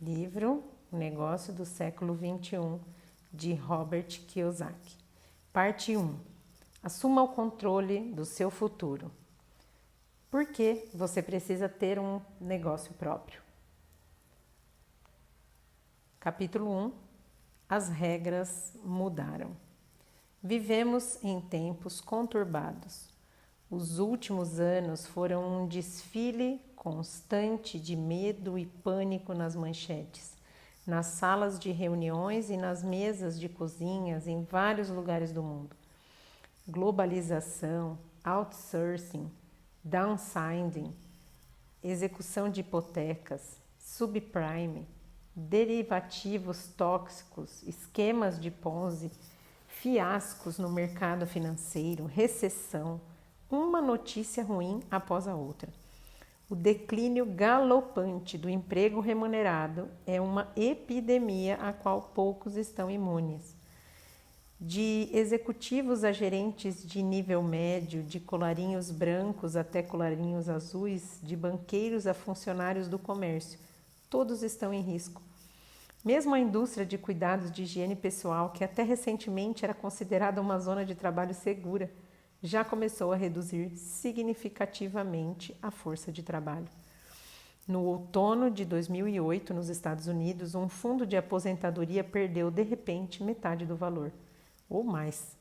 Livro O Negócio do Século XXI, de Robert Kiyosaki. Parte 1. Assuma o controle do seu futuro. Por que você precisa ter um negócio próprio? Capítulo 1. As regras mudaram. Vivemos em tempos conturbados. Os últimos anos foram um desfile constante de medo e pânico nas manchetes, nas salas de reuniões e nas mesas de cozinhas em vários lugares do mundo. Globalização, outsourcing, downsizing, execução de hipotecas, subprime, derivativos tóxicos, esquemas de Ponzi, fiascos no mercado financeiro, recessão, uma notícia ruim após a outra. O declínio galopante do emprego remunerado é uma epidemia a qual poucos estão imunes. De executivos a gerentes de nível médio, de colarinhos brancos até colarinhos azuis, de banqueiros a funcionários do comércio, todos estão em risco. Mesmo a indústria de cuidados de higiene pessoal, que até recentemente era considerada uma zona de trabalho segura, já começou a reduzir significativamente a força de trabalho. No outono de 2008, nos Estados Unidos, um fundo de aposentadoria perdeu de repente metade do valor, ou mais.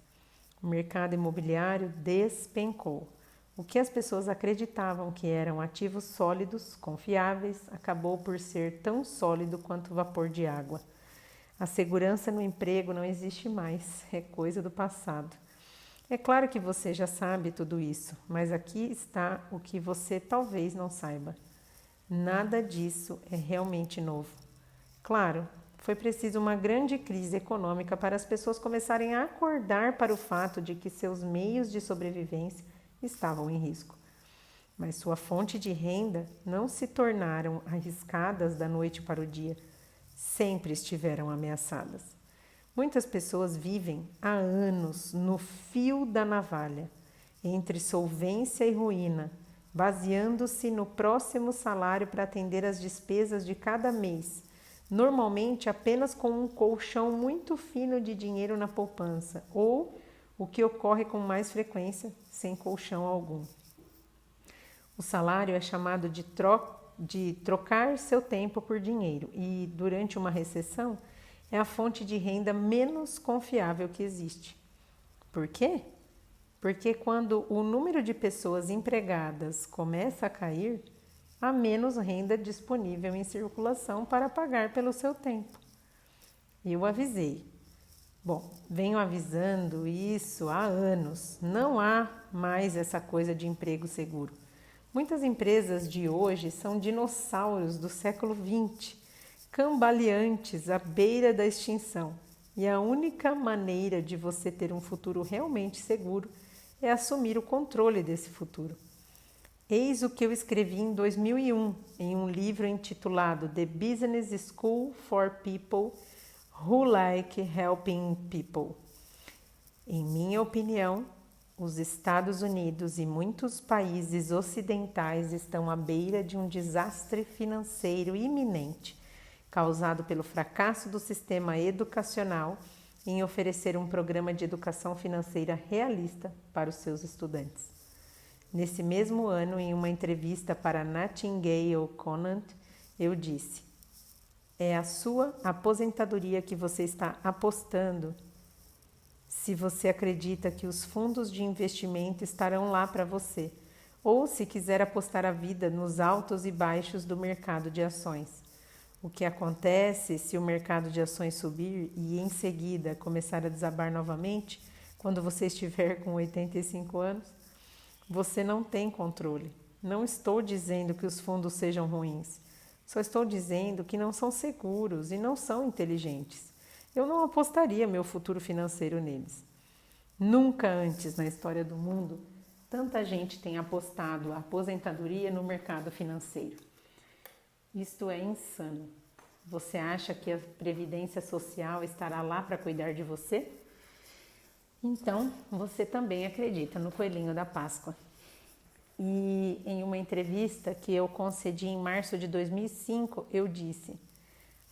O mercado imobiliário despencou. O que as pessoas acreditavam que eram ativos sólidos, confiáveis, acabou por ser tão sólido quanto o vapor de água. A segurança no emprego não existe mais, é coisa do passado. É claro que você já sabe tudo isso, mas aqui está o que você talvez não saiba. Nada disso é realmente novo. Claro, foi preciso uma grande crise econômica para as pessoas começarem a acordar para o fato de que seus meios de sobrevivência estavam em risco. Mas sua fonte de renda não se tornaram arriscadas da noite para o dia. Sempre estiveram ameaçadas. Muitas pessoas vivem há anos no fio da navalha, entre solvência e ruína, baseando-se no próximo salário para atender às despesas de cada mês, normalmente apenas com um colchão muito fino de dinheiro na poupança, ou, o que ocorre com mais frequência, sem colchão algum. O salário é chamado de trocar seu tempo por dinheiro e, durante uma recessão, é a fonte de renda menos confiável que existe. Por quê? Porque quando o número de pessoas empregadas começa a cair, há menos renda disponível em circulação para pagar pelo seu tempo. Eu avisei. Bom, venho avisando isso há anos. Não há mais essa coisa de emprego seguro. Muitas empresas de hoje são dinossauros do século XX, cambaleantes à beira da extinção. E a única maneira de você ter um futuro realmente seguro é assumir o controle desse futuro. Eis o que eu escrevi em 2001, em um livro intitulado The Business School for People Who Like Helping People. Em minha opinião, os Estados Unidos e muitos países ocidentais estão à beira de um desastre financeiro iminente, causado pelo fracasso do sistema educacional em oferecer um programa de educação financeira realista para os seus estudantes. Nesse mesmo ano, em uma entrevista para Nightingale Conant, eu disse: é a sua aposentadoria que você está apostando se você acredita que os fundos de investimento estarão lá para você, ou se quiser apostar a vida nos altos e baixos do mercado de ações. O que acontece se o mercado de ações subir e em seguida começar a desabar novamente, quando você estiver com 85 anos? Você não tem controle. Não estou dizendo que os fundos sejam ruins. Só estou dizendo que não são seguros e não são inteligentes. Eu não apostaria meu futuro financeiro neles. Nunca antes na história do mundo, tanta gente tem apostado a aposentadoria no mercado financeiro. Isto é insano. Você acha que a Previdência Social estará lá para cuidar de você? Então, você também acredita no Coelhinho da Páscoa. E em uma entrevista que eu concedi em março de 2005, eu disse: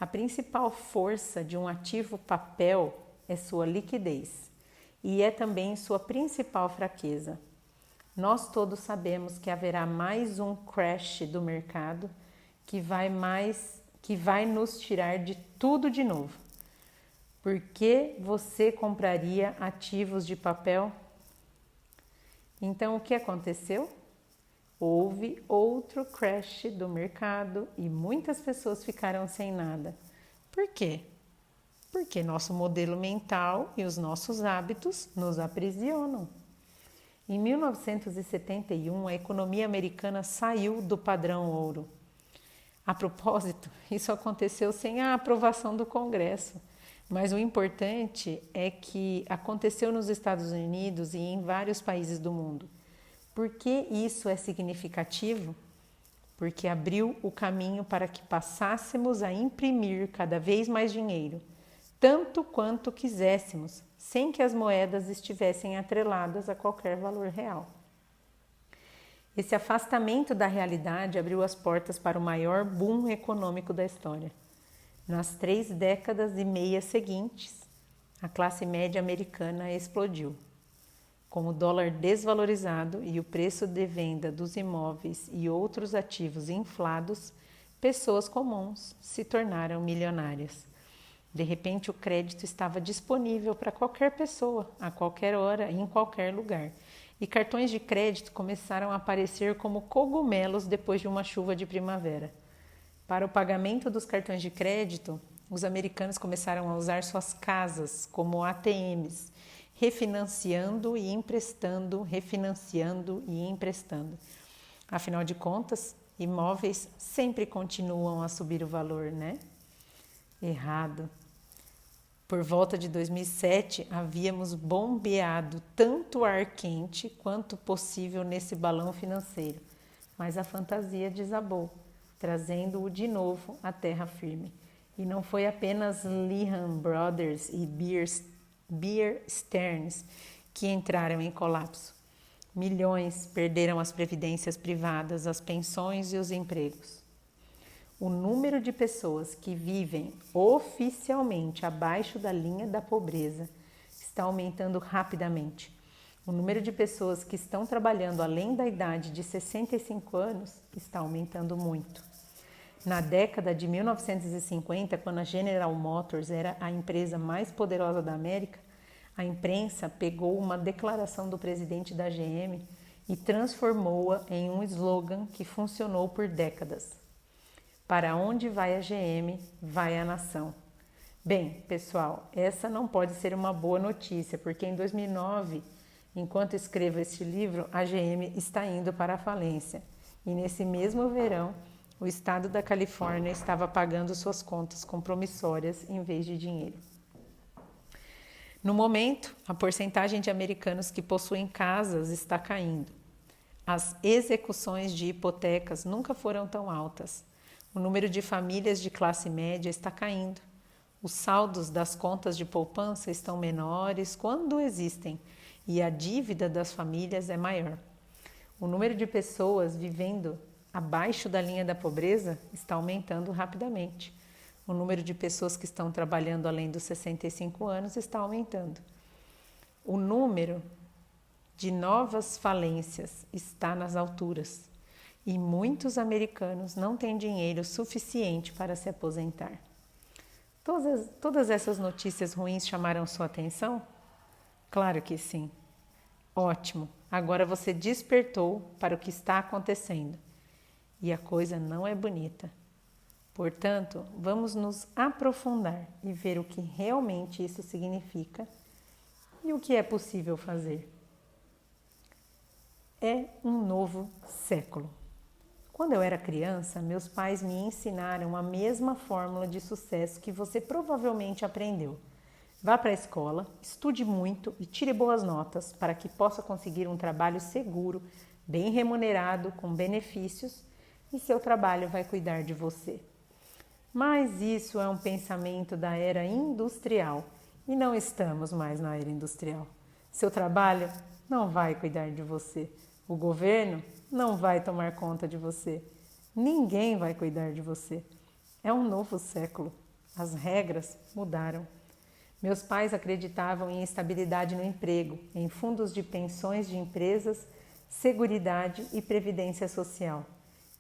A principal força de um ativo papel é sua liquidez e é também sua principal fraqueza. Nós todos sabemos que haverá mais um crash do mercado que vai nos tirar de tudo de novo. Por que você compraria ativos de papel? Então, o que aconteceu? Houve outro crash do mercado e muitas pessoas ficaram sem nada. Por quê? Porque nosso modelo mental e os nossos hábitos nos aprisionam. Em 1971, a economia americana saiu do padrão ouro. A propósito, isso aconteceu sem a aprovação do Congresso. Mas o importante é que aconteceu nos Estados Unidos e em vários países do mundo. Por que isso é significativo? Porque abriu o caminho para que passássemos a imprimir cada vez mais dinheiro, tanto quanto quiséssemos, sem que as moedas estivessem atreladas a qualquer valor real. Esse afastamento da realidade abriu as portas para o maior boom econômico da história. Nas 3 décadas e meia seguintes, a classe média americana explodiu. Com o dólar desvalorizado e o preço de venda dos imóveis e outros ativos inflados, pessoas comuns se tornaram milionárias. De repente, o crédito estava disponível para qualquer pessoa, a qualquer hora e em qualquer lugar. E cartões de crédito começaram a aparecer como cogumelos depois de uma chuva de primavera. Para o pagamento dos cartões de crédito, os americanos começaram a usar suas casas como ATMs, refinanciando e emprestando, refinanciando e emprestando. Afinal de contas, imóveis sempre continuam a subir o valor, né? Errado. Por volta de 2007, havíamos bombeado tanto ar quente quanto possível nesse balão financeiro, mas a fantasia desabou, trazendo-o de novo à terra firme. E não foi apenas Lehman Brothers e Bear Stearns que entraram em colapso. Milhões perderam as previdências privadas, as pensões e os empregos. O número de pessoas que vivem oficialmente abaixo da linha da pobreza está aumentando rapidamente. O número de pessoas que estão trabalhando além da idade de 65 anos está aumentando muito. Na década de 1950, quando a General Motors era a empresa mais poderosa da América, a imprensa pegou uma declaração do presidente da GM e transformou-a em um slogan que funcionou por décadas. Para onde vai a GM, vai a nação. Bem, pessoal, essa não pode ser uma boa notícia, porque em 2009, enquanto escrevo este livro, a GM está indo para a falência. E nesse mesmo verão, o estado da Califórnia estava pagando suas contas com promissórias em vez de dinheiro. No momento, a porcentagem de americanos que possuem casas está caindo. As execuções de hipotecas nunca foram tão altas. O número de famílias de classe média está caindo. Os saldos das contas de poupança estão menores quando existem e a dívida das famílias é maior. O número de pessoas vivendo abaixo da linha da pobreza está aumentando rapidamente. O número de pessoas que estão trabalhando além dos 65 anos está aumentando. O número de novas falências está nas alturas e muitos americanos não têm dinheiro suficiente para se aposentar. Todas essas notícias ruins chamaram sua atenção? Claro que sim. Ótimo, agora você despertou para o que está acontecendo. E a coisa não é bonita. Portanto, vamos nos aprofundar e ver o que realmente isso significa e o que é possível fazer. É um novo século. Quando eu era criança, meus pais me ensinaram a mesma fórmula de sucesso que você provavelmente aprendeu. Vá para a escola, estude muito e tire boas notas para que possa conseguir um trabalho seguro, bem remunerado, com benefícios, e seu trabalho vai cuidar de você. Mas isso é um pensamento da era industrial e não estamos mais na era industrial. Seu trabalho não vai cuidar de você. O governo não vai tomar conta de você. Ninguém vai cuidar de você. É um novo século. As regras mudaram. Meus pais acreditavam em estabilidade no emprego, em fundos de pensões de empresas, seguridade e previdência social.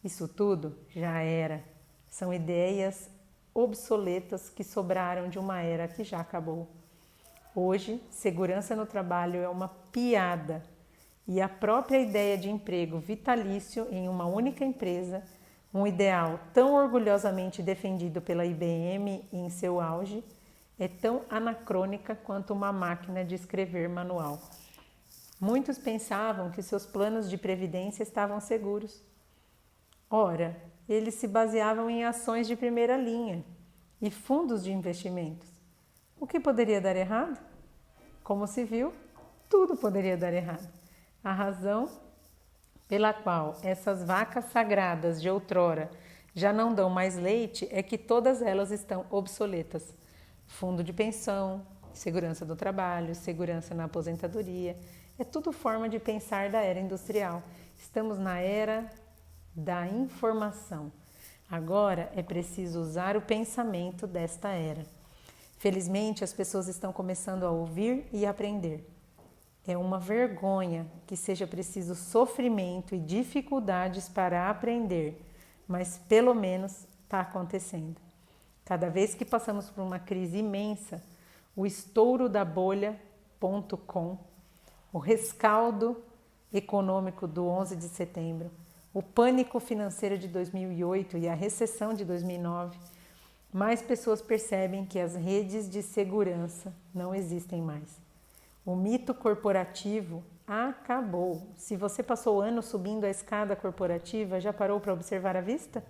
Isso tudo já era. São ideias obsoletas que sobraram de uma era que já acabou. Hoje, segurança no trabalho é uma piada e a própria ideia de emprego vitalício em uma única empresa, um ideal tão orgulhosamente defendido pela IBM em seu auge, é tão anacrônica quanto uma máquina de escrever manual. Muitos pensavam que seus planos de previdência estavam seguros. Ora, eles se baseavam em ações de primeira linha e fundos de investimentos. O que poderia dar errado? Como se viu, tudo poderia dar errado. A razão pela qual essas vacas sagradas de outrora já não dão mais leite é que todas elas estão obsoletas. Fundo de pensão, segurança do trabalho, segurança na aposentadoria, é tudo forma de pensar da era industrial. Estamos na era da informação. Agora é preciso usar o pensamento desta era. Felizmente, as pessoas estão começando a ouvir e aprender. É uma vergonha que seja preciso sofrimento e dificuldades para aprender, mas pelo menos está acontecendo. Cada vez que passamos por uma crise imensa, o estouro da bolha.com, o rescaldo econômico do 11 de setembro, o pânico financeiro de 2008 e a recessão de 2009, mais pessoas percebem que as redes de segurança não existem mais. O mito corporativo acabou. Se você passou anos subindo a escada corporativa, já parou para observar a vista?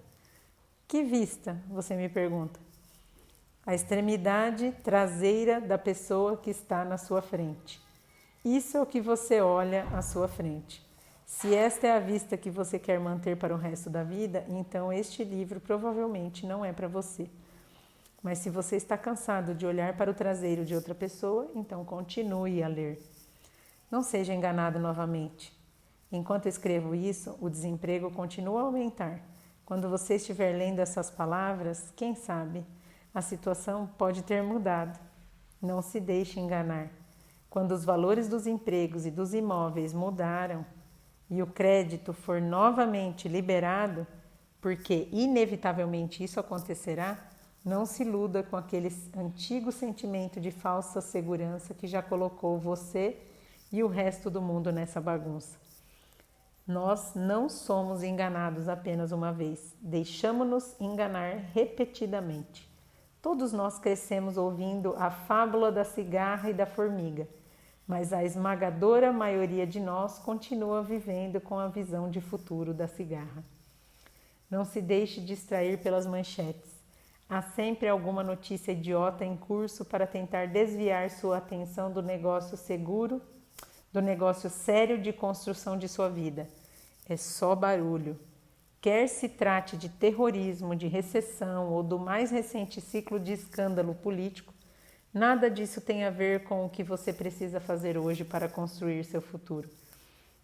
Que vista? Você me pergunta. A extremidade traseira da pessoa que está na sua frente. Isso é o que você olha à sua frente. Se esta é a vista que você quer manter para o resto da vida, então este livro provavelmente não é para você. Mas se você está cansado de olhar para o traseiro de outra pessoa, então continue a ler. Não seja enganado novamente. Enquanto escrevo isso, o desemprego continua a aumentar. Quando você estiver lendo essas palavras, quem sabe, a situação pode ter mudado. Não se deixe enganar. Quando os valores dos empregos e dos imóveis mudaram e o crédito for novamente liberado, porque inevitavelmente isso acontecerá, não se iluda com aquele antigo sentimento de falsa segurança que já colocou você e o resto do mundo nessa bagunça. Nós não somos enganados apenas uma vez, deixamo-nos enganar repetidamente. Todos nós crescemos ouvindo a fábula da cigarra e da formiga, mas a esmagadora maioria de nós continua vivendo com a visão de futuro da cigarra. Não se deixe distrair pelas manchetes. Há sempre alguma notícia idiota em curso para tentar desviar sua atenção do negócio seguro, do negócio sério de construção de sua vida. É só barulho. Quer se trate de terrorismo, de recessão ou do mais recente ciclo de escândalo político, nada disso tem a ver com o que você precisa fazer hoje para construir seu futuro.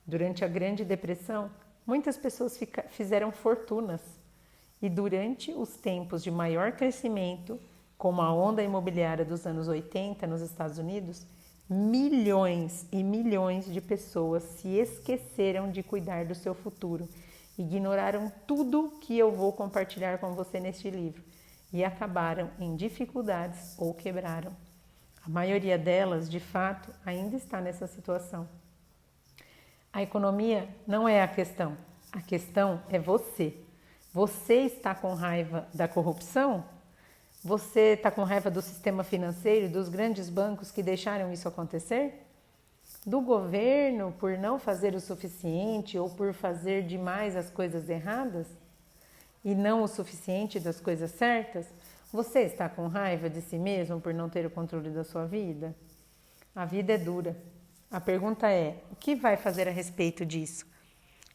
Durante a Grande Depressão, muitas pessoas fizeram fortunas. E durante os tempos de maior crescimento, como a onda imobiliária dos anos 80 nos Estados Unidos, milhões e milhões de pessoas se esqueceram de cuidar do seu futuro, ignoraram tudo que eu vou compartilhar com você neste livro e acabaram em dificuldades ou quebraram. A maioria delas, de fato, ainda está nessa situação. A economia não é a questão é você. Você está com raiva da corrupção? Você está com raiva do sistema financeiro, dos grandes bancos que deixaram isso acontecer? Do governo por não fazer o suficiente ou por fazer demais as coisas erradas? E não o suficiente das coisas certas? Você está com raiva de si mesmo por não ter o controle da sua vida? A vida é dura. A pergunta é, o que vai fazer a respeito disso?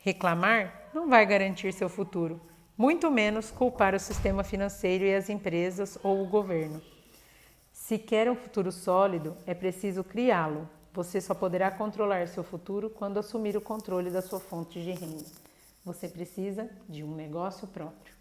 Reclamar não vai garantir seu futuro. Muito menos culpar o sistema financeiro e as empresas ou o governo. Se quer um futuro sólido, é preciso criá-lo. Você só poderá controlar seu futuro quando assumir o controle da sua fonte de renda. Você precisa de um negócio próprio.